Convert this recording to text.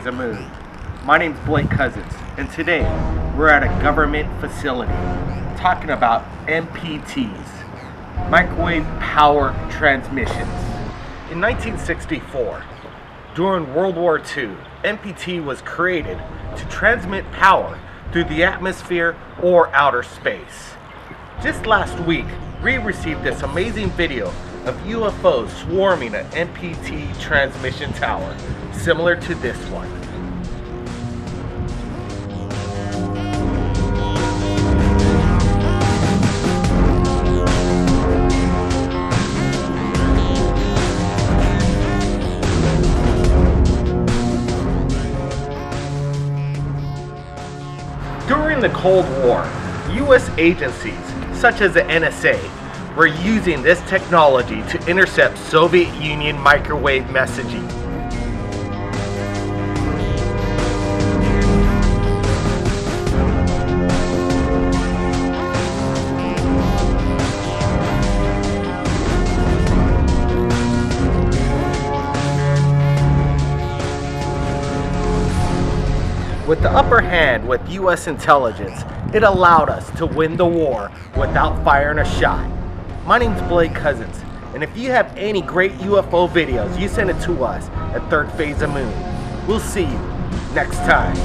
of Moon. My name's Blake Cousins, and today we're at a government facility talking about MPTs, microwave power transmissions. In 1964, during World War II, MPT was created to transmit power through the atmosphere or outer space. Just last week, we received this amazing video of UFOs swarming an MPT transmission tower, similar to this one. During the Cold War, U.S. agencies such as the NSA were using this technology to intercept Soviet Union microwave messaging. With the upper hand with U.S. intelligence, it allowed us to win the war without firing a shot. My name's Blake Cousins, and if you have any great UFO videos, you send it to us at Third Phase of Moon. We'll see you next time.